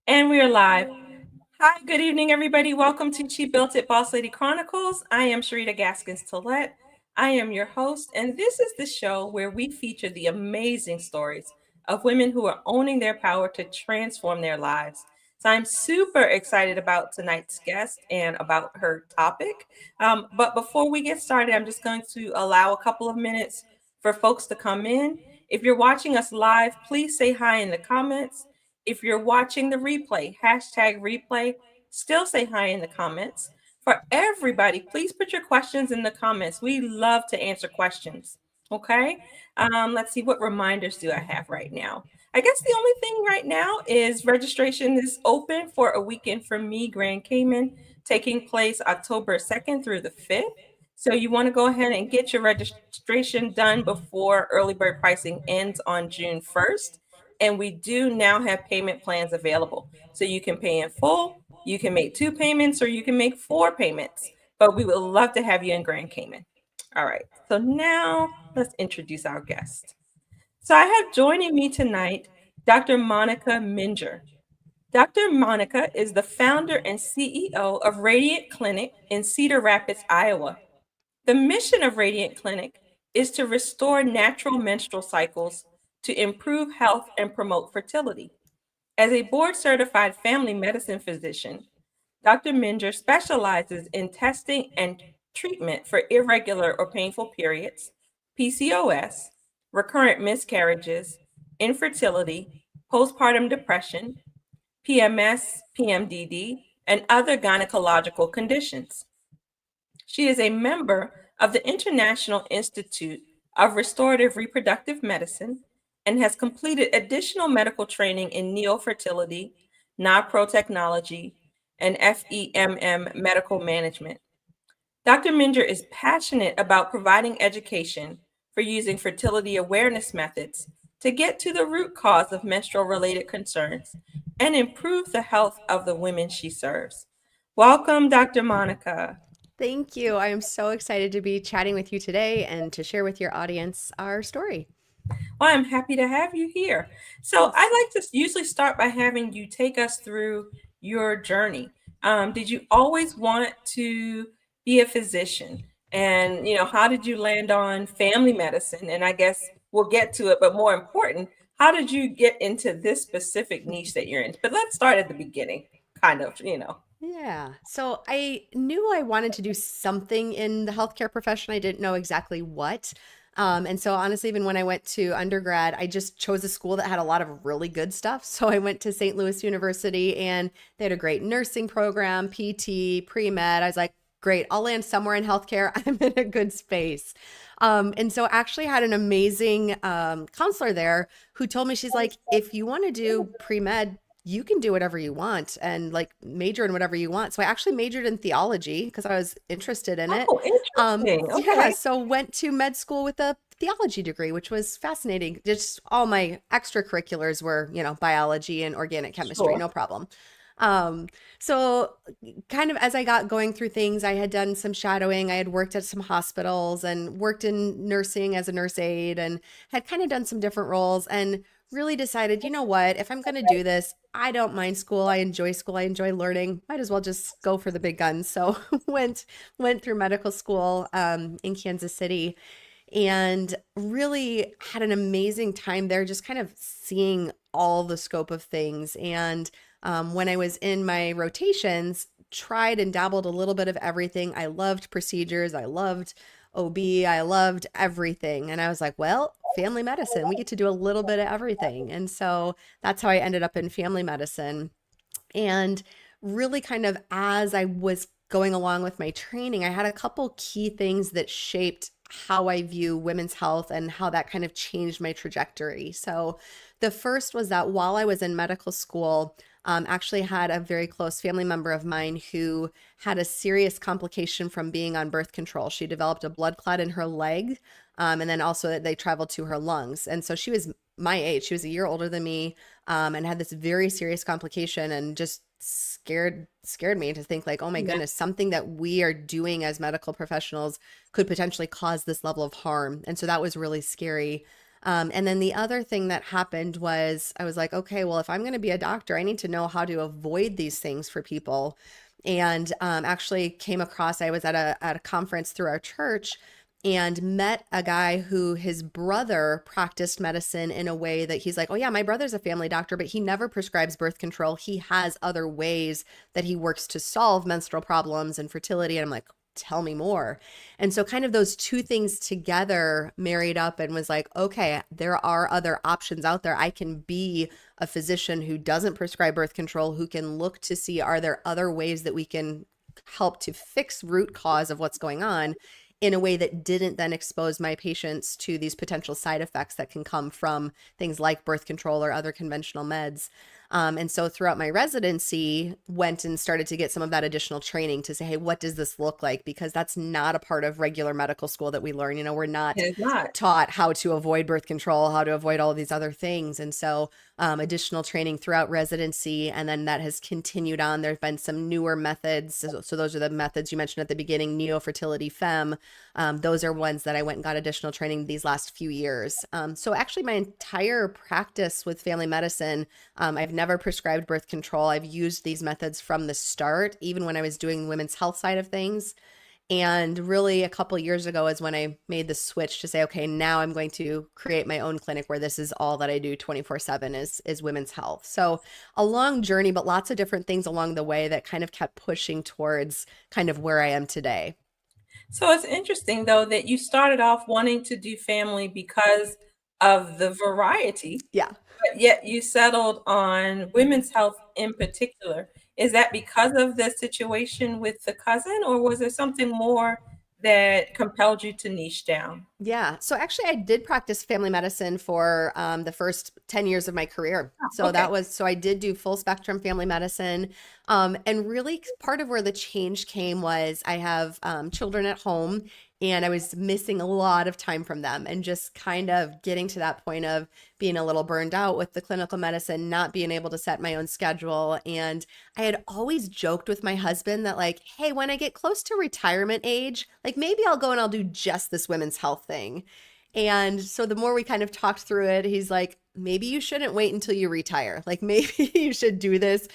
And we are live. Hi, good evening, everybody. Welcome to She Built It Boss Lady Chronicles. I am Sharita Gaskins Tillett. I am your host, and this is the show where we feature the amazing stories of women who are owning their power to transform their lives. So I'm super excited about tonight's guest and about her topic. But before we get started, I'm just going to allow a couple of minutes for folks to come in. If you're watching us live, please say hi in the comments. If you're watching the replay, hashtag replay, still say hi in the comments. For everybody, please put your questions in the comments. We love to answer questions. Okay. Let's see, what reminders do I have right now? I guess the only thing right now is registration is open for a weekend for me, Grand Cayman, taking place October 2nd through the 5th. So you want to go ahead and get your registration done before early bird pricing ends on June 1st. And we do now have payment plans available. So you can pay in full, you can make 2 payments, or you can make 4 payments. But we would love to have you in Grand Cayman. All right. So now let's introduce our guest. So I have joining me tonight Dr. Monica Minjeur. Dr. Monica is the founder and CEO of Radiant Clinic in Cedar Rapids, Iowa. The mission of Radiant Clinic is to restore natural menstrual cycles to improve health and promote fertility. As a board certified family medicine physician, Dr. Minjeur specializes in testing and treatment for irregular or painful periods, PCOS, recurrent miscarriages, infertility, postpartum depression, PMS, PMDD, and other gynecological conditions. She is a member of the International Institute of Restorative Reproductive Medicine and has completed additional medical training in NeoFertility, NaPro Technology, and FEMM Medical Management. Dr. Minjeur is passionate about providing education for using fertility awareness methods to get to the root cause of menstrual related concerns and improve the health of the women she serves. Welcome, Dr. Monica. Thank you. I am so excited to be chatting with you today and to share with your audience our story. Well, I'm happy to have you here. So, Yes. I like to usually start by having you take us through your journey. Did you always want to be a physician? And, how did you land on family medicine? And I guess we'll get to it, but more important, how did you get into this specific niche that you're in? But let's start at the beginning, kind of. Yeah. So I knew I wanted to do something in the healthcare profession. I didn't know exactly what. And so honestly, even when I went to undergrad, I just chose a school that had a lot of really good stuff. So I went to St. Louis University and they had a great nursing program, PT, pre-med. I was like, great, I'll land somewhere in healthcare. I'm in a good space. And so actually had an amazing counselor there who told me, she's like, if you want to do pre-med, you can do whatever you want and like major in whatever you want. So I actually majored in theology because I was interested in it. Oh, interesting. Yeah, Okay. so went to med school with a theology degree, which was fascinating. Just all my extracurriculars were, biology and organic chemistry, Sure. no problem. Um, so kind of as I got going through things, I had done some shadowing. I had worked at some hospitals and worked in nursing as a nurse aide and had kind of done some different roles and really decided, you know what, if I'm going to do this, I don't mind school. I enjoy school. I enjoy learning. Might as well just go for the big guns. So went through medical school in Kansas City and really had an amazing time there, just kind of seeing all the scope of things. And when I was in my rotations, tried and dabbled a little bit of everything. I loved procedures. I loved OB. I loved everything. And I was like, well, family medicine, we get to do a little bit of everything. And so that's how I ended up in family medicine. And really, kind of as I was going along with my training, I had a couple key things that shaped how I view women's health and how that kind of changed my trajectory. So, the first was that while I was in medical school, actually had a very close family member of mine who had a serious complication from being on birth control. She developed a blood clot in her leg, and then also they traveled to her lungs. And so she was my age. She was a year older than me, and had this very serious complication, and just scared me to think like, oh my Yeah. goodness, something that we are doing as medical professionals could potentially cause this level of harm. And so that was really scary. And then the other thing that happened was I was like, okay, well, if I'm going to be a doctor, I need to know how to avoid these things for people. And actually came across, I was at a conference through our church and met a guy who his brother practiced medicine in a way that he's like, oh yeah, my brother's a family doctor, but he never prescribes birth control. He has other ways that he works to solve menstrual problems and fertility. And I'm like, tell me more. And so kind of those two things together married up and was like, okay, there are other options out there. I can be a physician who doesn't prescribe birth control, who can look to see, are there other ways that we can help to fix root cause of what's going on in a way that didn't then expose my patients to these potential side effects that can come from things like birth control or other conventional meds. And so throughout my residency, went and started to get some of that additional training to say, hey, what does this look like? Because that's not a part of regular medical school that we learn. You know, we're not It is not. taught how to avoid birth control, how to avoid all of these other things. And so additional training throughout residency. And then that has continued on. There's been some newer methods. So those are the methods you mentioned at the beginning, NeoFertility, FEMM. Those are ones that I went and got additional training these last few years. So actually my entire practice with family medicine, I've never prescribed birth control. I've used these methods from the start, even when I was doing women's health side of things. And really a couple years ago is when I made the switch to say, okay, now I'm going to create my own clinic where this is all that I do 24/7 is women's health. So a long journey, but lots of different things along the way that kind of kept pushing towards kind of where I am today. So it's interesting though that you started off wanting to do family because of the variety, Yeah. but yet you settled on women's health in particular. Is that because of the situation with the cousin, or was there something more that compelled you to niche down? Yeah. So actually, I did practice family medicine for the first 10 years of my career. So Okay. so I did do full spectrum family medicine. And really, part of where the change came was I have children at home and I was missing a lot of time from them and just kind of getting to that point of being a little burned out with the clinical medicine, not being able to set my own schedule. And I had always joked with my husband that, like, hey, when I get close to retirement age, like maybe I'll go and I'll do just this women's health thing. And so the more we kind of talked through it, he's like, maybe you shouldn't wait until you retire. Like maybe you should do this,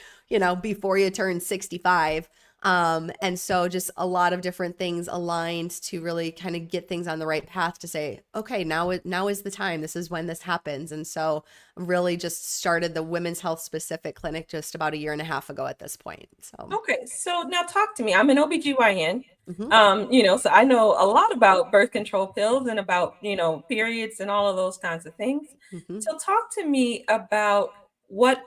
before you turn 65. And so just a lot of different things aligned to really kind of get things on the right path to say, okay, now is the time. This is when this happens. And so really just started the women's health specific clinic just about a year and a half ago at this point. So, Okay, so now talk to me. I'm an OBGYN. mhm, So I know a lot about birth control pills and about, periods and all of those kinds of things. mhm. So talk to me about what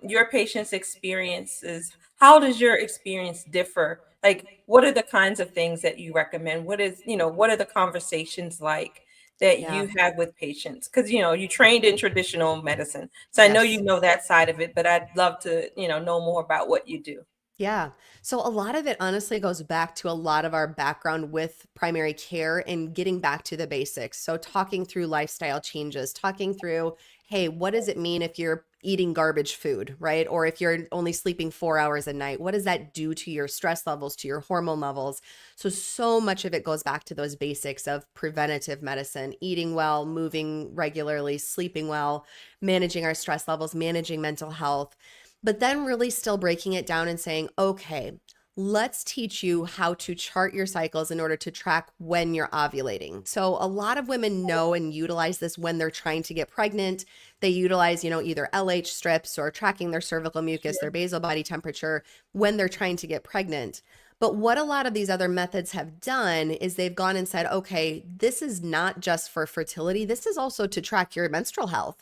your patient's experiences. How does your experience differ? Like, what are the kinds of things that you recommend? What are the conversations like that Yeah. you have with patients? Because, you trained in traditional medicine. So I know Yes. you know that side of it, but I'd love to, know more about what you do. Yeah. So a lot of it honestly goes back to a lot of our background with primary care and getting back to the basics. So talking through lifestyle changes, talking through, hey, what does it mean if you're eating garbage food, right? Or if you're only sleeping 4 hours a night, what does that do to your stress levels, to your hormone levels? So much of it goes back to those basics of preventative medicine, eating well, moving regularly, sleeping well, managing our stress levels, managing mental health, but then really still breaking it down and saying, okay, let's teach you how to chart your cycles in order to track when you're ovulating. So a lot of women know and utilize this when they're trying to get pregnant. They utilize, either LH strips or tracking their cervical mucus, their basal body temperature when they're trying to get pregnant. But what a lot of these other methods have done is they've gone and said, okay, this is not just for fertility. This is also to track your menstrual health.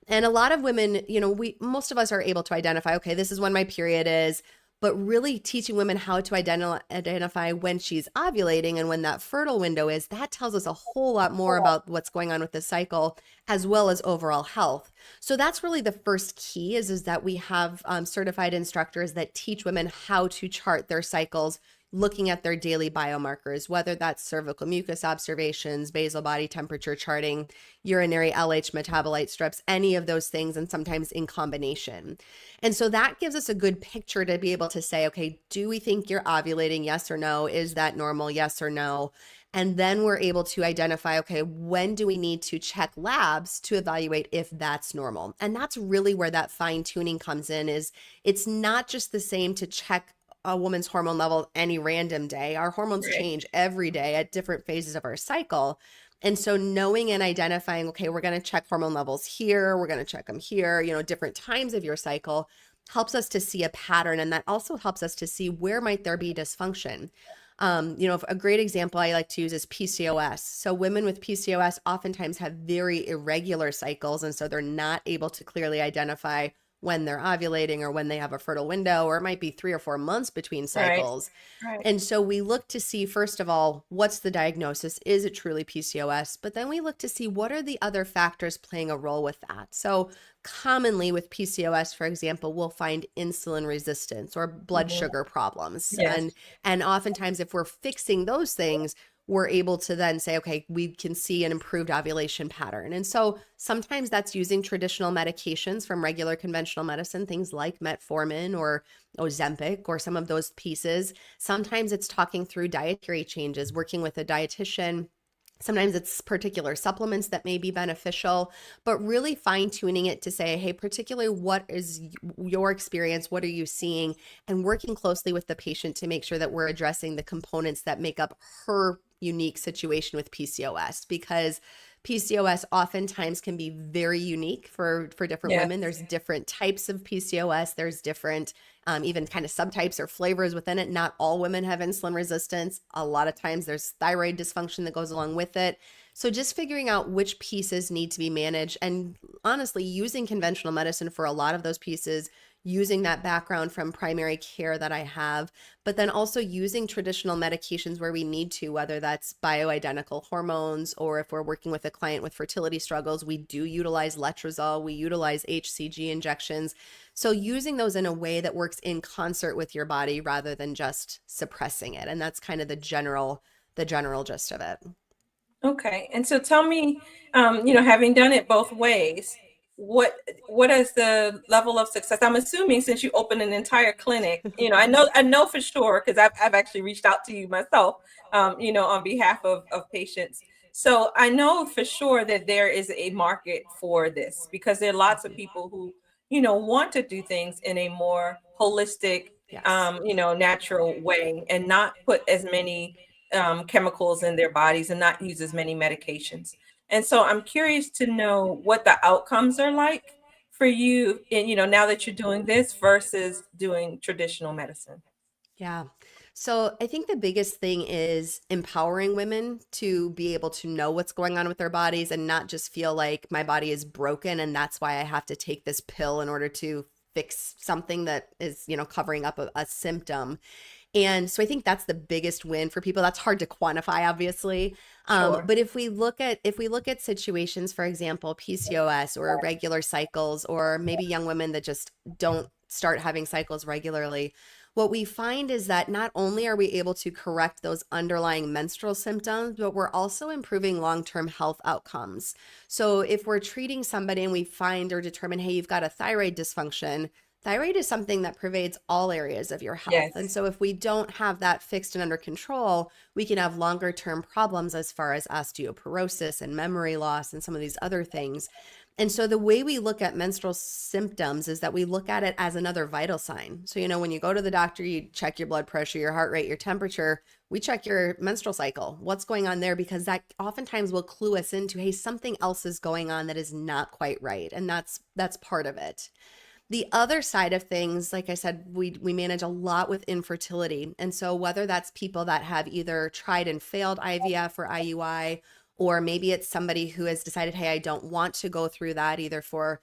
And a lot of women, most of us are able to identify, okay, this is when my period is, but really teaching women how to identify when she's ovulating and when that fertile window is, that tells us a whole lot more about what's going on with the cycle as well as overall health. So that's really the first key is that we have certified instructors that teach women how to chart their cycles looking at their daily biomarkers, whether that's cervical mucus observations, basal body temperature charting, urinary LH metabolite strips, any of those things, and sometimes in combination. And so that gives us a good picture to be able to say, okay, do we think you're ovulating? Yes or no? Is that normal? Yes or no? And then we're able to identify, okay, when do we need to check labs to evaluate if that's normal? And that's really where that fine tuning comes in, is it's not just the same to check a woman's hormone level any random day. Our hormones Right. change every day at different phases of our cycle. And so knowing and identifying, okay, we're going to check hormone levels here, we're going to check them here, different times of your cycle helps us to see a pattern. And that also helps us to see where might there be dysfunction. A great example I like to use is PCOS. So women with PCOS oftentimes have very irregular cycles, and so they're not able to clearly identify when they're ovulating or when they have a fertile window, or it might be 3 or 4 months between Right. cycles. Right. And so we look to see, first of all, what's the diagnosis? Is it truly PCOS? But then we look to see what are the other factors playing a role with that. So commonly with PCOS, for example, we'll find insulin resistance or blood Mhm. sugar problems. Yes. And oftentimes if we're fixing those things, we're able to then say, okay, we can see an improved ovulation pattern. And so sometimes that's using traditional medications from regular conventional medicine, things like metformin or Ozempic or some of those pieces. Sometimes it's talking through dietary changes, working with a dietitian. Sometimes it's particular supplements that may be beneficial, but really fine tuning it to say, hey, particularly what is your experience? What are you seeing? And working closely with the patient to make sure that we're addressing the components that make up her unique situation with PCOS, because PCOS oftentimes can be very unique for different Yes. women. There's different types of PCOS. There's different even kind of subtypes or flavors within it. Not all women have insulin resistance. A lot of times there's thyroid dysfunction that goes along with it. So just figuring out which pieces need to be managed, and honestly using conventional medicine for a lot of those pieces, using that background from primary care that I have, but then also using traditional medications where we need to, whether that's bioidentical hormones, or if we're working with a client with fertility struggles, we do utilize letrozole, we utilize HCG injections. So using those in a way that works in concert with your body rather than just suppressing it. And that's kind of the general gist of it. Okay. And so tell me, having done it both ways, what what is the level of success? I'm assuming since you opened an entire clinic, I know for sure because I've actually reached out to you myself, on behalf of patients. So I know for sure that there is a market for this because there are lots of Mhm. people who, want to do things in a more holistic, Yes. natural way and not put as many chemicals in their bodies and not use as many medications. And so I'm curious to know what the outcomes are like for you, and now that you're doing this versus doing traditional medicine. Yeah. So I think the biggest thing is empowering women to be able to know what's going on with their bodies and not just feel like my body is broken and that's why I have to take this pill in order to fix something that is, covering up a symptom. And so I think that's the biggest win for people. That's hard to quantify, obviously. Sure. But if we look at situations, for example, PCOS or irregular cycles, or maybe young women that just don't start having cycles regularly, what we find is that not only are we able to correct those underlying menstrual symptoms, but we're also improving long-term health outcomes. So if we're treating somebody and we find or determine, hey, you've got a thyroid dysfunction, thyroid is something that pervades all areas of your health. And Yes. so if we don't have that fixed and under control, we can have longer term problems as far as osteoporosis and memory loss and some of these other things. And so the way we look at menstrual symptoms is that we look at it as another vital sign. So, when you go to the doctor, you check your blood pressure, your heart rate, your temperature, we check your menstrual cycle. What's going on there? Because that oftentimes will clue us into, hey, something else is going on that is not quite right. And that's part of it. The other side of things, like I said, we manage a lot with infertility. And so whether that's people that have either tried and failed IVF or IUI, or maybe it's somebody who has decided, hey, I don't want to go through that either for,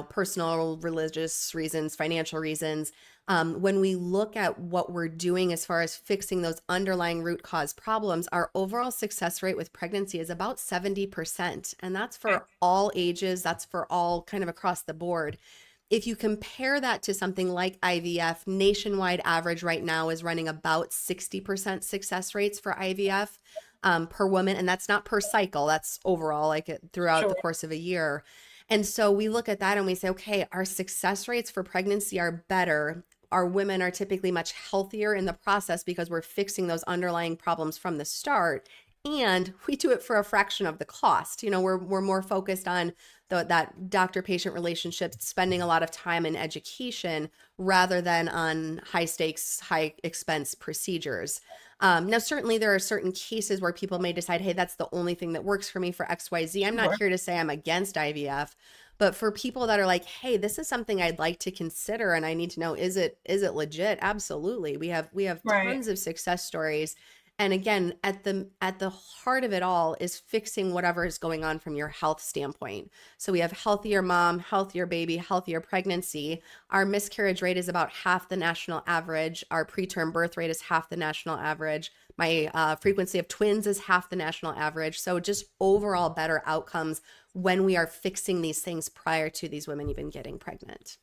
personal, religious reasons, financial reasons. When we look at what we're doing as far as fixing those underlying root cause problems, our overall success rate with pregnancy is about 70%. And that's Okay. for all ages, that's for all kind of across the board. If you compare that to something like IVF, nationwide average right now is running about 60% success rates for IVF per woman. And that's not per cycle, that's overall, like throughout the Sure. course of a year. And so we look at that and we say, okay, our success rates for pregnancy are better. Our women are typically much healthier in the process because we're fixing those underlying problems from the start. and we do it for a fraction of the cost. We're more focused on that doctor-patient relationship, spending a lot of time in education rather than on high stakes, high expense procedures. Now, certainly there are certain cases where people may decide, hey, that's the only thing that works for me for XYZ. I'm not Sure. here to say I'm against IVF, but for people that are like, hey, this is something I'd like to consider and I need to know, is it legit? Absolutely. We have Right. tons of success stories. And again, at the heart of it all is fixing whatever is going on from your health standpoint. So we have healthier mom, healthier baby, healthier pregnancy. Our miscarriage rate is about half the national average. Our preterm birth rate is half the national average. My frequency of twins is half the national average. So just overall better outcomes when we are fixing these things prior to these women even getting pregnant.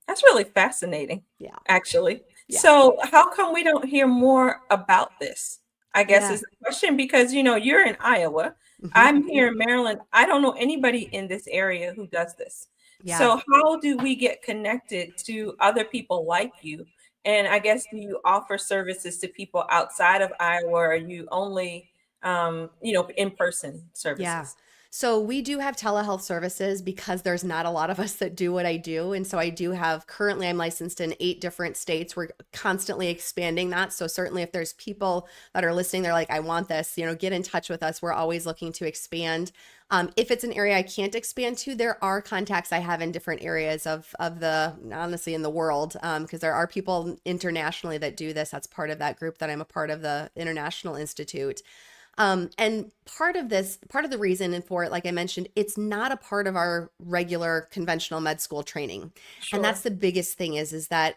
That's really fascinating, Yeah. actually. Yeah. So, how come we don't hear more about this? I guess Yeah. is the question because you're in Iowa. Hmm. I'm here in Maryland. I don't know anybody in this area who does this. Yeah. So, how do we get connected to other people like you? And I guess do you offer services to people outside of Iowa, or are you only in-person Yeah. services? So we do have telehealth services because there's not a lot of us that do what I do. And so I do have currently I'm licensed in 8 different states. We're constantly expanding that. So certainly if there's people that are listening, they're like, I want this, get in touch with us. We're always looking to expand. If it's an area I can't expand to, there are contacts I have in different areas of the honestly in the world because there are people internationally that do this. That's part of that group that I'm a part of, the International Institute. And part of the reason and for it, like I mentioned, it's not a part of our regular conventional med school training. And that's Sure. the biggest thing is that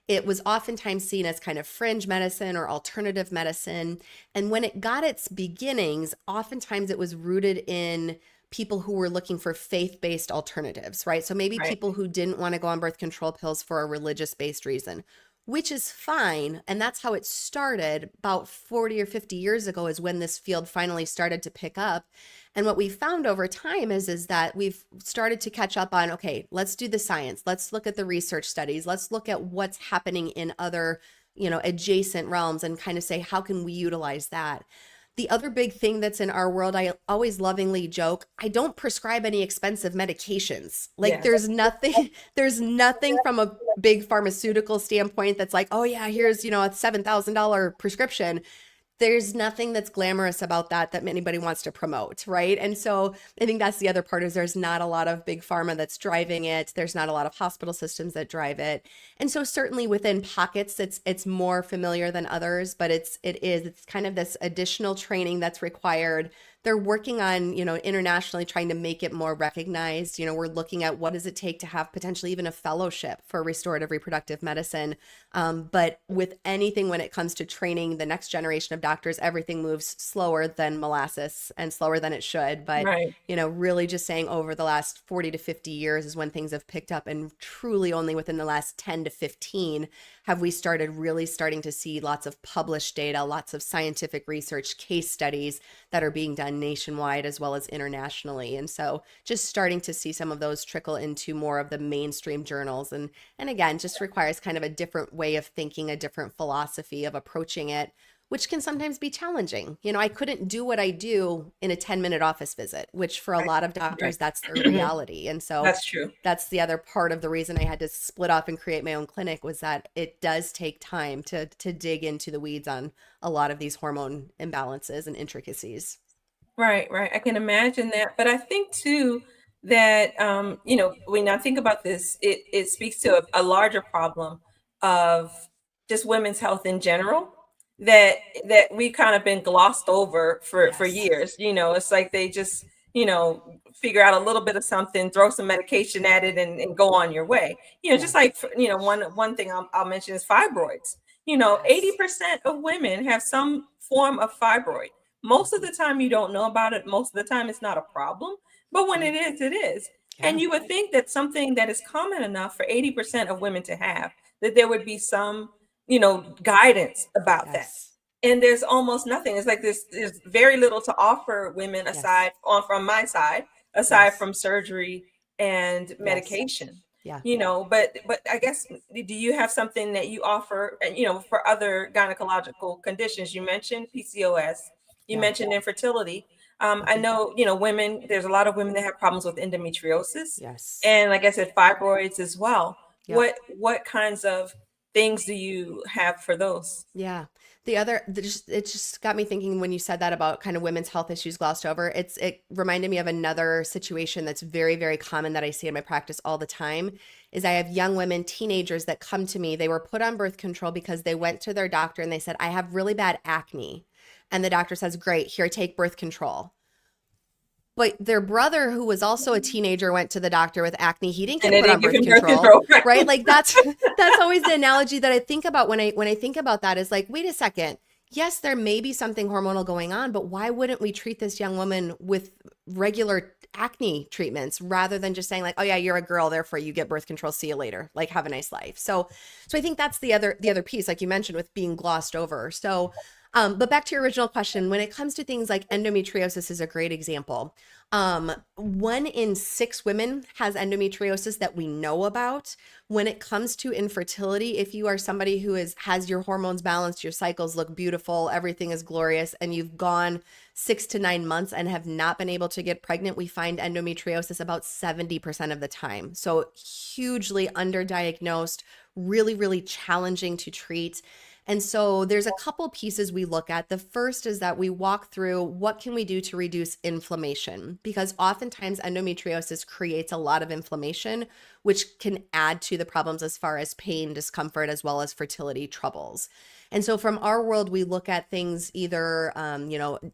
it was oftentimes seen as kind of fringe medicine or alternative medicine. And when it got its beginnings, oftentimes it was rooted in people who were looking for faith-based alternatives, right? So maybe Right. people who didn't want to go on birth control pills for a religious-based reason, which is fine. And that's how it started about 40 or 50 years ago, is when this field finally started to pick up. And what we found over time is that we've started to catch up on, okay, let's do the science. Let's look at the research studies. Let's look at what's happening in other, adjacent realms and kind of say, how can we utilize that? The other big thing that's in our world, I always lovingly joke, I don't prescribe any expensive medications. Like Yes. there's nothing from a big pharmaceutical standpoint that's like, oh yeah, here's, a $7,000 prescription. There's nothing that's glamorous about that anybody wants to promote, right? And so I think that's the other part, is there's not a lot of big pharma that's driving it. There's not a lot of hospital systems that drive it. And so certainly within pockets, it's more familiar than others, but it's kind of this additional training that's required. They're working on, internationally trying to make it more recognized. We're looking at what does it take to have potentially even a fellowship for restorative reproductive medicine. But with anything, when it comes to training the next generation of doctors, everything moves slower than molasses and slower than it should. But, Right. really just saying over the last 40 to 50 years is when things have picked up. And truly only within the last 10 to 15 have we starting to see lots of published data, lots of scientific research, case studies that are being done nationwide as well as internationally. And so just starting to see some of those trickle into more of the mainstream journals. And again, just requires kind of a different way of thinking, a different philosophy of approaching it, which can sometimes be challenging. I couldn't do what I do in a 10-minute office visit, which for a Right. lot of doctors, Right. that's their reality. And so That's true. that's the other part of the reason I had to split off and create my own clinic, was that it does take time to dig into the weeds on a lot of these hormone imbalances and intricacies. Right, right. I can imagine that. But I think too that when I think about this, it speaks to a larger problem of just women's health in general that we've kind of been glossed over for Yes. years. It's like they just, figure out a little bit of something, throw some medication at it and go on your way. Just Yes. like one thing I'll mention is fibroids. Yes. 80% of women have some form of fibroid. Most of Mhm. the time you don't know about it. Most of the time it's not a problem. But when Mhm. it is. Yeah. And you would think that something that is common enough for 80% of women to have, that there would be some, guidance about that. Yes. And there's almost nothing. It's like there's very little to offer women Yes. aside on from my side, aside Yes. from surgery and Yes. medication. Yeah. But I guess, do you have something that you offer, for other gynecological conditions? You mentioned PCOS, You Yeah. mentioned infertility. I Mhm. know, women, there's a lot of women that have problems with endometriosis Yes. and, like I said, fibroids as well. Yep. What kinds of things do you have for those? Yeah. It just got me thinking when you said that about kind of women's health issues glossed over. It reminded me of another situation that's very, very common that I see in my practice all the time is I have young women, teenagers that come to me. They were put on birth control because they went to their doctor and they said, I have really bad acne. And the doctor says, great, here, take birth control. But their brother, who was also a teenager, went to the doctor with acne. He didn't And get they put on didn't give birth him birth control, control, right? right? Like that's always the analogy that I think about when I think about that is like, wait a second. Yes, there may be something hormonal going on, but why wouldn't we treat this young woman with regular acne treatments rather than just saying like, oh yeah, you're a girl, therefore you get birth control. See you later. Like have a nice life. So I think that's the other piece, like you mentioned, with being glossed over. But back to your original question, when it comes to things like endometriosis is a great example. 1 in 6 women has endometriosis that we know about. When it comes to infertility, if you are somebody who has your hormones balanced, your cycles look beautiful, everything is glorious, and you've gone 6 to 9 months and have not been able to get pregnant, we find endometriosis about 70% of the time. So hugely underdiagnosed, really, really challenging to treat. And so there's a couple pieces we look at. The first is that we walk through what can we do to reduce inflammation, because oftentimes endometriosis creates a lot of inflammation, which can add to the problems as far as pain, discomfort, as well as fertility troubles. And so from our world, we look at things either,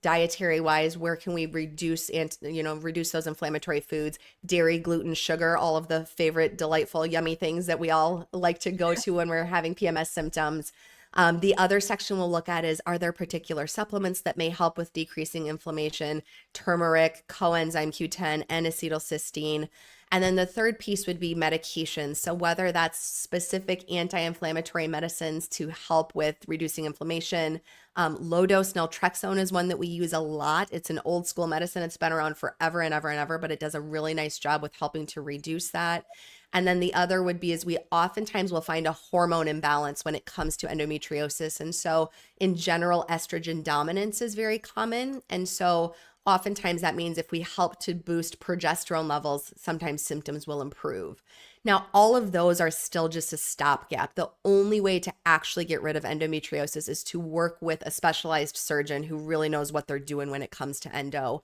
dietary wise, where can we reduce and, reduce those inflammatory foods, dairy, gluten, sugar, all of the favorite, delightful, yummy things that we all like to go to when we're having PMS symptoms. The other section we'll look at is, are there particular supplements that may help with decreasing inflammation? Turmeric, coenzyme Q10, and acetylcysteine. And then the third piece would be medications. So whether that's specific anti-inflammatory medicines to help with reducing inflammation, low dose naltrexone is one that we use a lot. It's an old school medicine. It's been around forever and ever and ever, but it does a really nice job with helping to reduce that. And then the other would be is we oftentimes will find a hormone imbalance when it comes to endometriosis. And so in general, estrogen dominance is very common. And so oftentimes that means if we help to boost progesterone levels, sometimes symptoms will improve. Now, all of those are still just a stopgap. The only way to actually get rid of endometriosis is to work with a specialized surgeon who really knows what they're doing when it comes to endo,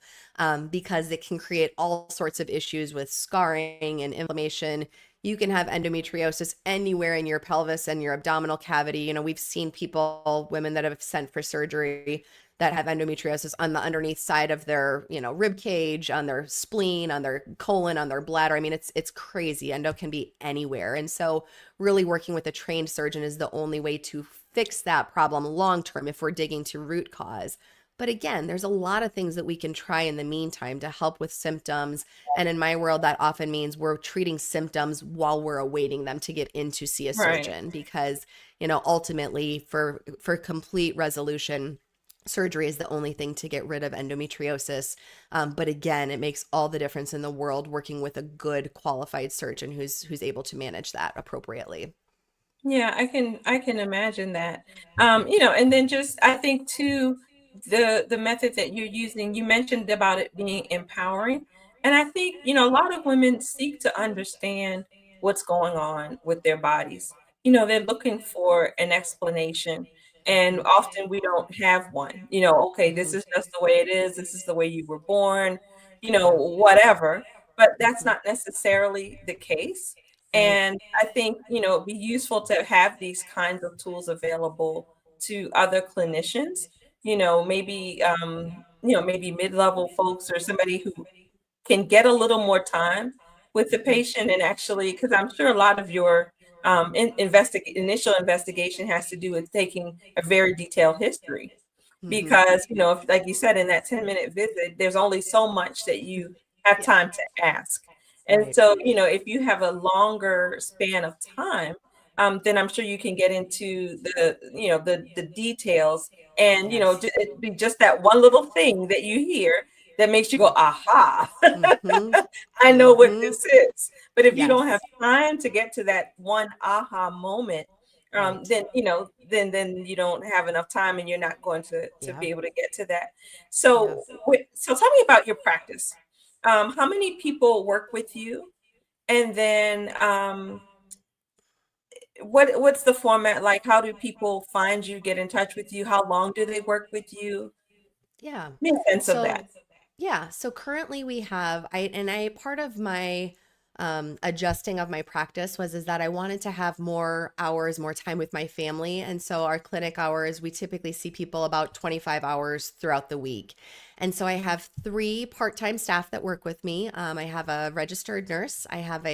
because it can create all sorts of issues with scarring and inflammation. You can have endometriosis anywhere in your pelvis and your abdominal cavity. We've seen people, women that have sent for surgery that have endometriosis on the underneath side of their, rib cage, on their spleen, on their colon, on their bladder. I mean, it's crazy. Endo can be anywhere. And so really working with a trained surgeon is the only way to fix that problem long term if we're digging to root cause. But again, there's a lot of things that we can try in the meantime to help with symptoms. And in my world, that often means we're treating symptoms while we're awaiting them to get in to see a Right. surgeon, because, ultimately for complete resolution, surgery is the only thing to get rid of endometriosis. But again, it makes all the difference in the world working with a good qualified surgeon who's able to manage that appropriately. Yeah, I can imagine that. And then just I think too, the method that you're using, you mentioned about it being empowering. And I think, a lot of women seek to understand what's going on with their bodies. They're looking for an explanation. And Mhm. often we don't have one. Okay, this Mhm. is just the way it is, this is the way you were born, Yeah. whatever. But that's Mhm. not necessarily the case. Right. And I think, it'd be useful to have these kinds of tools available to other clinicians, maybe mid-level folks or somebody who can get a little more time with the Mhm. patient and actually, because I'm sure a lot of your initial investigation has to do with taking a very detailed history Mhm. because, if, like you said, in that 10-minute visit, there's only so much that you have Yeah. time to ask. And Right. so, if you have a longer span of time, then I'm sure you can get into the details and, Yes. it'd be just that one little thing that you hear that makes you go, aha, Mhm. I know what Mhm. this is. But if you don't have Yes. time to get to that one aha moment, Right. then then you don't have enough time and you're not going to Yeah. be able to get to that. Yeah. So tell me about your practice. How many people work with you? And then what's the format like? How do people find you, get in touch with you? How long do they work with you? Yeah. Make sense of that. So, yeah. So currently we have, I part of my adjusting of my practice was is that I wanted to have more hours, more time with my family. And so our clinic hours, we typically see people about 25 hours throughout the week. And so I have three part-time staff that work with me. I have a registered nurse. I have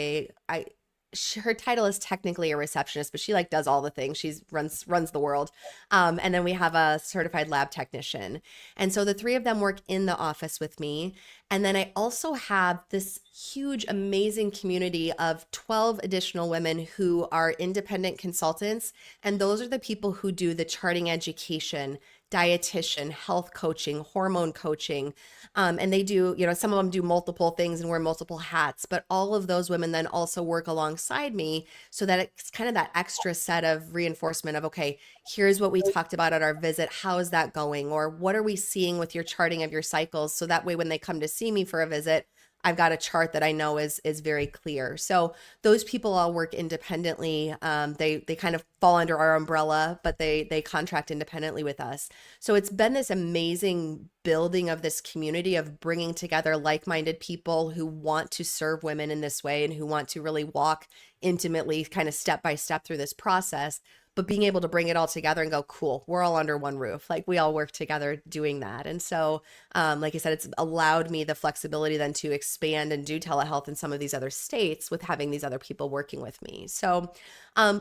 her title is technically a receptionist, but she like does all the things. She's runs the world. And then we have a certified lab technician. And so the three of them work in the office with me. And then I also have this huge, amazing community of 12 additional women who are independent consultants. And those are the people who do the charting education, dietitian, health coaching, hormone coaching. And they do, some of them do multiple things and wear multiple hats, but all of those women then also work alongside me so that it's kind of that extra set of reinforcement of, okay, here's what we talked about at our visit. How is that going? Or what are we seeing with your charting of your cycles? So that way, when they come to see me for a visit, I've got a chart that I know is very clear. So those people all work independently. They kind of fall under our umbrella, but they contract independently with us. So it's been this amazing building of this community of bringing together like-minded people who want to serve women in this way and who want to really walk intimately, kind of step by step through this process, but being able to bring it all together and go, cool, we're all under one roof. Like we all work together doing that. And so, like I said, it's allowed me the flexibility then to expand and do telehealth in some of these other states with having these other people working with me. So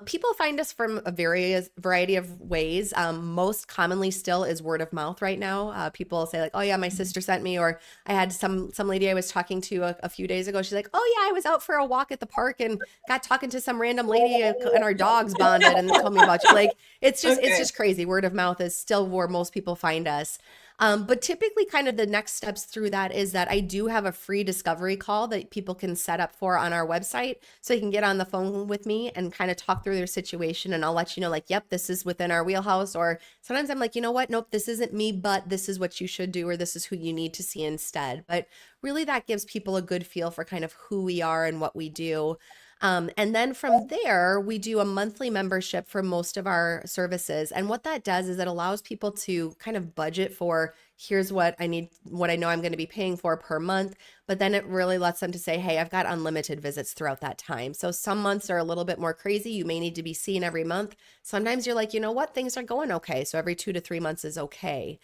people find us from a variety of ways. Most commonly still is word of mouth right now. People say like, oh yeah, my sister sent me, or I had some lady I was talking to a few days ago. She's like, oh yeah, I was out for a walk at the park and got talking to some random lady and our dogs bonded and told me about you. Like it's Okay. just crazy. Word of mouth is still where most people find us. But typically, kind of the next steps through that is that I do have a free discovery call that people can set up for on our website. So you can get on the phone with me and kind of talk through their situation. And I'll let you know, like, yep, this is within our wheelhouse. Or sometimes I'm like, you know what? Nope, this isn't me, but this is what you should do, or this is who you need to see instead. But really, that gives people a good feel for kind of who we are and what we do. And then from there, we do a monthly membership for most of our services. And what that does is it allows people to kind of budget for here's what I need, what I know I'm going to be paying for per month. But then it really lets them to say, hey, I've got unlimited visits throughout that time. So some months are a little bit more crazy. You may need to be seen every month. Sometimes you're like, you know what, things are going okay. So every 2 to 3 months is okay.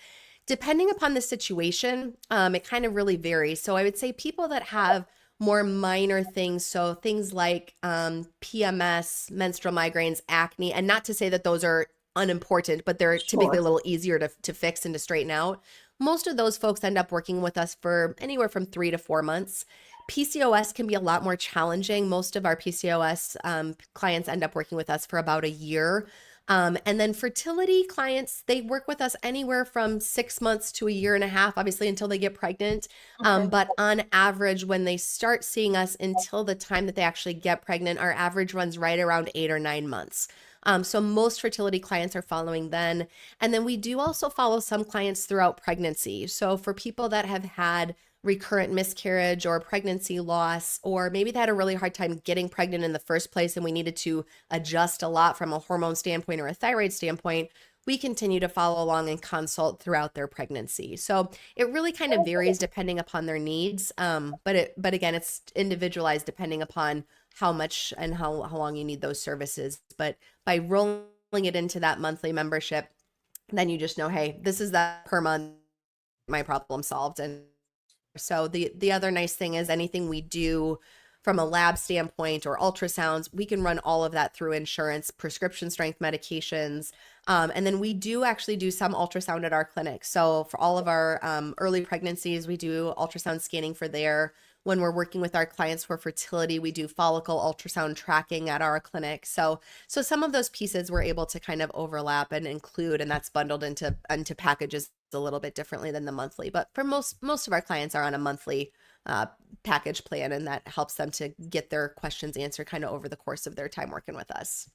Depending upon the situation, it kind of really varies. So I would say people that have more minor things. So things like PMS, menstrual migraines, acne, and not to say that those are unimportant, but they're typically Sure. a little easier to fix and to straighten out. Most of those folks end up working with us for anywhere from 3 to 4 months. PCOS can be a lot more challenging. Most of our PCOS clients end up working with us for about a year. And then fertility clients, they work with us anywhere from 6 months to a year and a half, obviously until they get pregnant. Okay. But on average, when they start seeing us until the time that they actually get pregnant, our average runs right around 8 or 9 months. So most fertility clients are following then. And then we do also follow some clients throughout pregnancy. So for people that have had recurrent miscarriage or pregnancy loss, or maybe they had a really hard time getting pregnant in the first place and we needed to adjust a lot from a hormone standpoint or a thyroid standpoint, we continue to follow along and consult throughout their pregnancy. So it really kind of varies depending upon their needs. But again, it's individualized depending upon how much and how long you need those services. But by rolling it into that monthly membership, then you just know, hey, this is that per month, my problem solved. And so the other nice thing is anything we do from a lab standpoint or ultrasounds, we can run all of that through insurance, prescription strength medications. And then we do actually do some ultrasound at our clinic. So for all of our early pregnancies, we do ultrasound scanning for there. When we're working with our clients for fertility, we do follicle ultrasound tracking at our clinic. So some of those pieces we're able to kind of overlap and include, and that's bundled into packages a little bit differently than the monthly. But for most of our clients are on a monthly package plan, and that helps them to get their questions answered kind of over the course of their time working with us.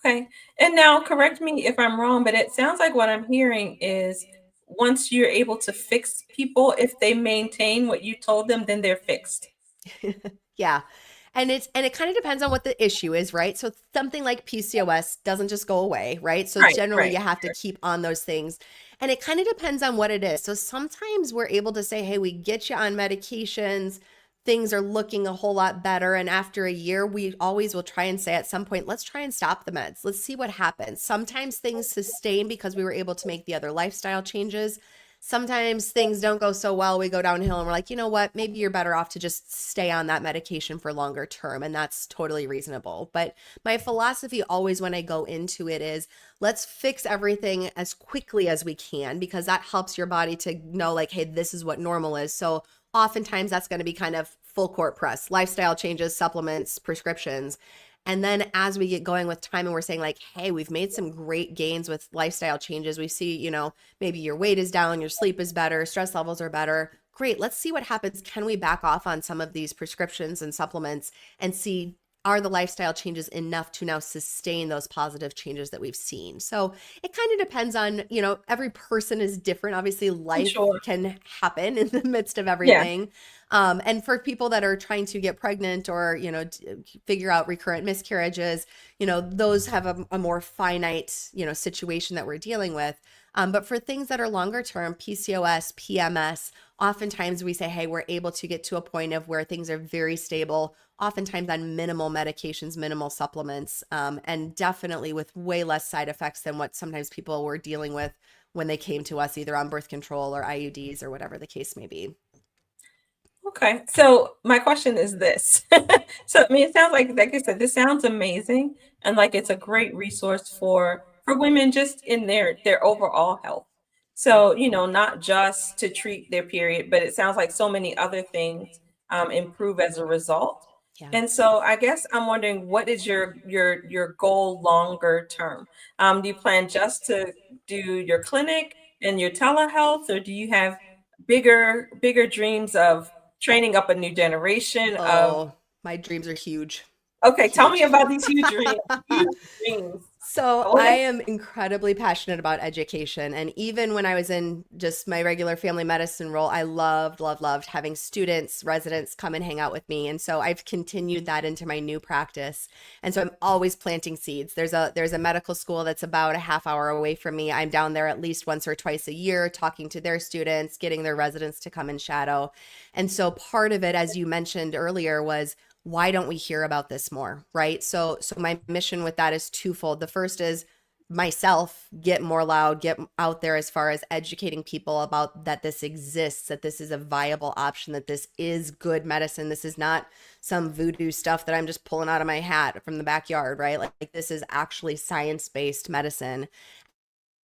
Okay. And now correct me if I'm wrong, but it sounds like what I'm hearing is once you're able to fix people, if they maintain what you told them, then they're fixed. Yeah. And it kind of depends on what the issue is, right? So something like PCOS doesn't just go away, right? So Right, generally right. you have to keep on those things. And it kind of depends on what it is. So sometimes we're able to say, "Hey, we get you on medications. Things are looking a whole lot better." And after a year, we always will try and say at some point, "Let's try and stop the meds. Let's see what happens." Sometimes things sustain because we were able to make the other lifestyle changes. Sometimes things don't go so well, we go downhill and we're like, you know what, maybe you're better off to just stay on that medication for longer term. And that's totally reasonable. But my philosophy always when I go into it is let's fix everything as quickly as we can because that helps your body to know, like, hey, this is what normal is. So oftentimes that's going to be kind of full court press, lifestyle changes, supplements, prescriptions. And then as we get going with time and we're saying, like, hey, we've made some great gains with lifestyle changes. We see, maybe your weight is down, your sleep is better, stress levels are better. Great. Let's see what happens. Can we back off on some of these prescriptions and supplements and see, are the lifestyle changes enough to now sustain those positive changes that we've seen? So it kind of depends on, every person is different. Obviously, life Sure. can happen in the midst of Yeah. everything. And for people that are trying to get pregnant or, figure out recurrent miscarriages, those have a more finite, situation that we're dealing with. But for things that are longer term, PCOS, PMS, oftentimes we say, hey, we're able to get to a point of where things are very stable, oftentimes on minimal medications, minimal supplements, and definitely with way less side effects than what sometimes people were dealing with when they came to us either on birth control or IUDs or whatever the case may be. Okay. So my question is this. So I mean, it sounds like I said, this sounds amazing and like it's a great resource for women just in their overall health. So, not just to treat their period, but it sounds like so many other things improve as a result. Yeah. And so I guess I'm wondering what is your goal longer term? Do you plan just to do your clinic and your telehealth, or do you have bigger dreams of training up a new generation of Oh, my dreams are huge. okay, tell me Huge. about these huge dreams. So Go I ahead. am incredibly passionate about education. And even when I was in just my regular family medicine role, I loved, loved, loved having students, residents come and hang out with me. And so I've continued that into my new practice. And so I'm always planting seeds. There's a medical school that's about a half hour away from me. I'm down there at least once or twice a year, talking to their students, getting their residents to come and shadow. And so part of it, as you mentioned earlier, was why don't we hear about this more, right? So my mission with that is twofold. The first is myself get more loud, get out there as far as educating people about that this exists, that this is a viable option, that this is good medicine. This is not some voodoo stuff that I'm just pulling out of my hat from the backyard, right? Like this is actually science-based medicine,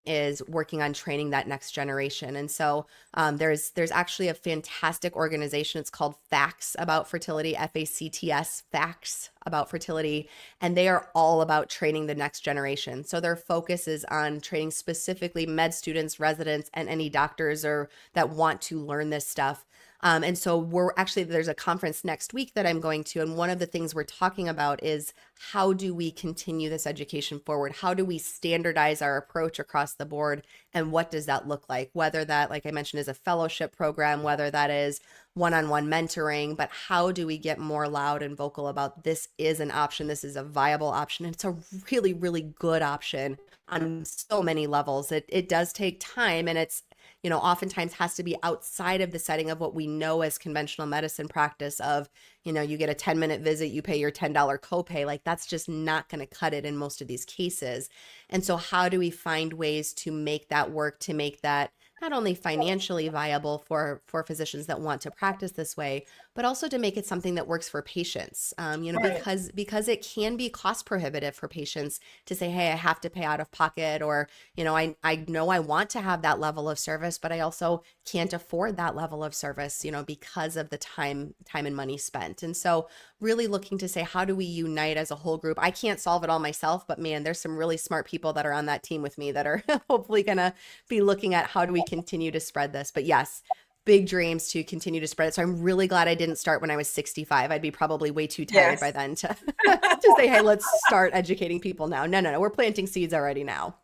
is working on training that next generation. And so there's actually a fantastic organization. It's called Facts About Fertility, FACTS, Facts About Fertility, and they are all about training the next generation. So their focus is on training specifically med students, residents, and any doctors or that want to learn this stuff. And so there's a conference next week that I'm going to. And one of the things we're talking about is how do we continue this education forward? How do we standardize our approach across the board? And what does that look like? Whether that, like I mentioned, is a fellowship program, whether that is one-on-one mentoring, but how do we get more loud and vocal about this is an option, this is a viable option, and it's a really, really good option on so many levels. It does take time and it's oftentimes has to be outside of the setting of what we know as conventional medicine practice of, you get a 10-minute visit, you pay your $10 copay. Like that's just not going to cut it in most of these cases. And so how do we find ways to make that work, to make that not only financially viable for physicians that want to practice this way, but also to make it something that works for patients. Right. Because it can be cost prohibitive for patients to say, hey, I have to pay out of pocket, or I know I want to have that level of service, but I also can't afford that level of service, because of the time and money spent. And so really looking to say, how do we unite as a whole group? I can't solve it all myself, but man, there's some really smart people that are on that team with me that are hopefully going to be looking at how do we continue to spread this. But yes, big dreams to continue to spread it. So I'm really glad I didn't start when I was 65. I'd be probably way too tired by Yes. then to to say, hey, let's start educating people now. No, no, no. We're planting seeds already now.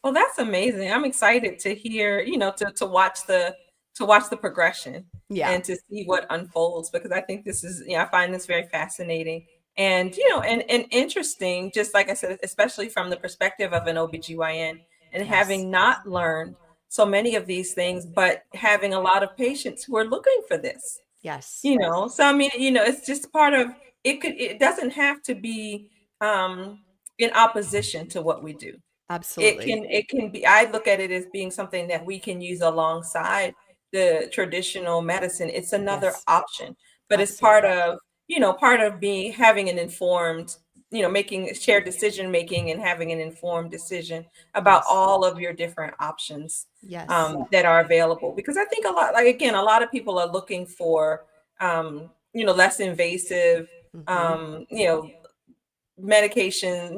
Well, that's amazing. I'm excited to hear, to watch the progression Yeah. and to see what unfolds because I think this is, I find this very fascinating and, and interesting, just like I said, especially from the perspective of an OBGYN and Yes. having not learned so many of these things, but having a lot of patients who are looking for this. Yes. So I mean, it's just part of it doesn't have to be in opposition to what we do. Absolutely. It can be, I look at it as being something that we can use alongside the traditional medicine. It's another Yes. option, but it's Absolutely. part of being having an informed, making shared decision making and having an informed decision about Yes. all of your different options Yes. that are available. Because I think a lot, like again, a lot of people are looking for less invasive, Hmm. you know, medication,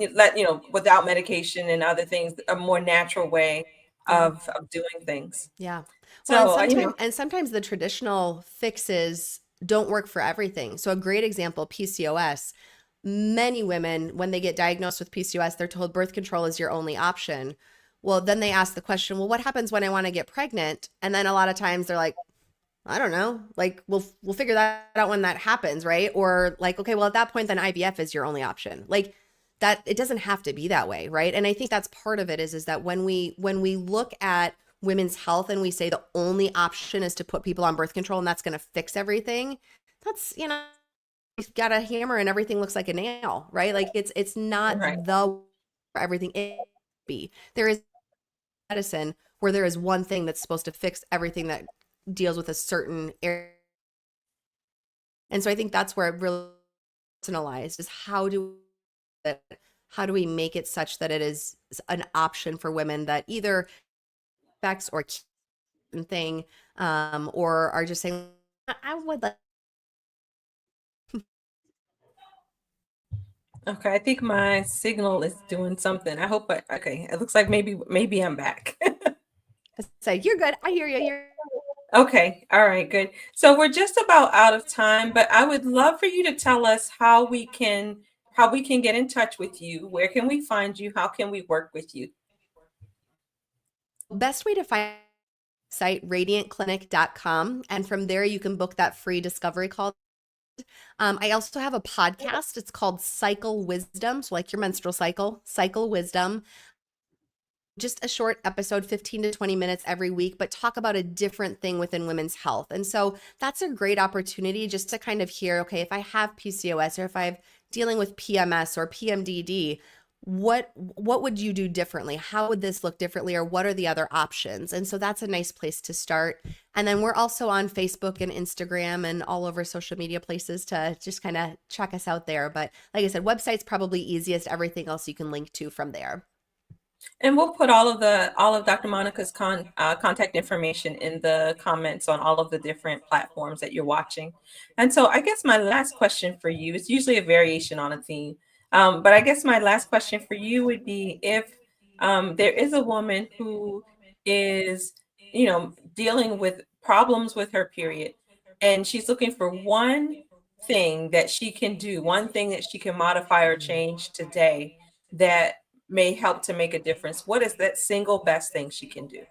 without medication and other things, a more natural way Yeah. of doing things. Yeah. Well, So, and sometimes the traditional fixes don't work for everything. So a great example, PCOS. Many women, when they get diagnosed with PCOS, they're told birth control is your only option. Well, then they ask the question, well, what happens when I want to get pregnant? And then a lot of times they're like, I don't know. Like we'll figure that out when that happens, right? Or like, okay, well at that point then IVF is your only option. Like that it doesn't have to be that way, right? And I think that's part of it is that when we look at women's health and we say the only option is to put people on birth control and that's going to fix everything, that's, you've got a hammer and everything looks like a nail, right? Like it's not right. the everything it be. There is medicine where there is one thing that's supposed to fix everything that deals with a certain area. And so I think that's where it really personalized is how do we make it such that it is an option for women that either affects or thing or are just saying I would like. Okay, I think my signal is doing something. I hope okay, it looks like maybe I'm back. Say you're good. I hear you. You're Okay, all right, good. So we're just about out of time, but I would love for you to tell us how we can get in touch with you. Where can we find you? How can we work with you? best way to find site radiantclinic.com, and from there you can book that free discovery call. I also have a podcast. It's called Cycle Wisdom. So, like your menstrual cycle, Cycle Wisdom. Just a short episode, 15 to 20 minutes every week, but talk about a different thing within women's health. And so that's a great opportunity just to kind of hear, okay, if I have PCOS or if I'm dealing with PMS or PMDD, what would you do differently? How would this look differently, or what are the other options? And so that's a nice place to start. And then we're also on Facebook and Instagram and all over social media places to just kind of check us out there. But like I said, website's probably easiest. Everything else you can link to from there. And we'll put all of Dr. Monica's contact information in the comments on all of the different platforms that you're watching. And so I guess my last question for you is usually a variation on a theme. But I guess my last question for you would be if there is a woman who is, dealing with problems with her period, and she's looking for one thing that she can do, one thing that she can modify or change today that may help to make a difference. What is that single best thing she can do?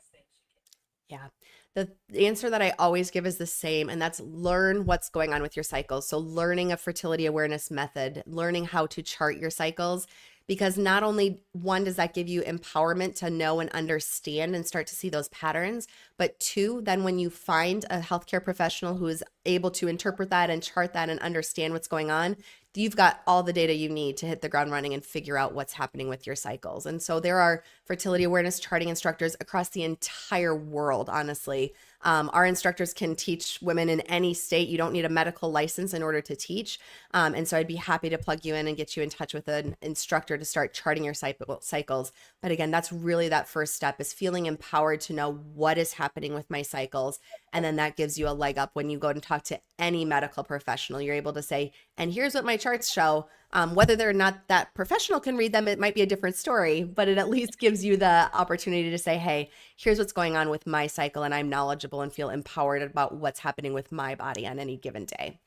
Yeah. The answer that I always give is the same, and that's learn what's going on with your cycles. So, learning a fertility awareness method, learning how to chart your cycles, because not only one, does that give you empowerment to know and understand and start to see those patterns, but two, then when you find a healthcare professional who is able to interpret that and chart that and understand what's going on, you've got all the data you need to hit the ground running and figure out what's happening with your cycles. And so there are fertility awareness charting instructors across the entire world, honestly. Our instructors can teach women in any state. You don't need a medical license in order to teach. And so I'd be happy to plug you in and get you in touch with an instructor to start charting your cycles. But again, that's really that first step, is feeling empowered to know what is happening with my cycles. And then that gives you a leg up when you go and talk to any medical professional. You're able to say, and here's what my charts show. Whether or not that professional can read them, it might be a different story, but it at least gives you the opportunity to say, hey, here's what's going on with my cycle, and I'm knowledgeable and feel empowered about what's happening with my body on any given day.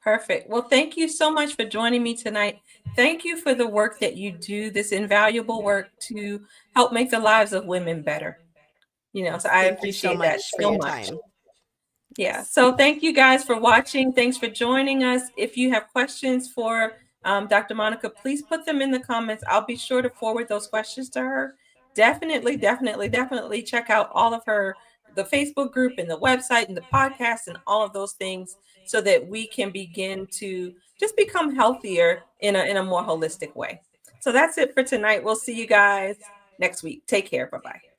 Perfect. Well, thank you so much for joining me tonight. Thank you for the work that you do, this invaluable work to help make the lives of women better. So I Thank you so appreciate that much for so your much. time. Yeah. So thank you guys for watching. Thanks for joining us. If you have questions for Dr. Monica, please put them in the comments. I'll be sure to forward those questions to her. Definitely, definitely, definitely check out all of the Facebook group and the website and the podcast and all of those things so that we can begin to just become healthier in a more holistic way. So that's it for tonight. We'll see you guys next week. Take care. Bye-bye.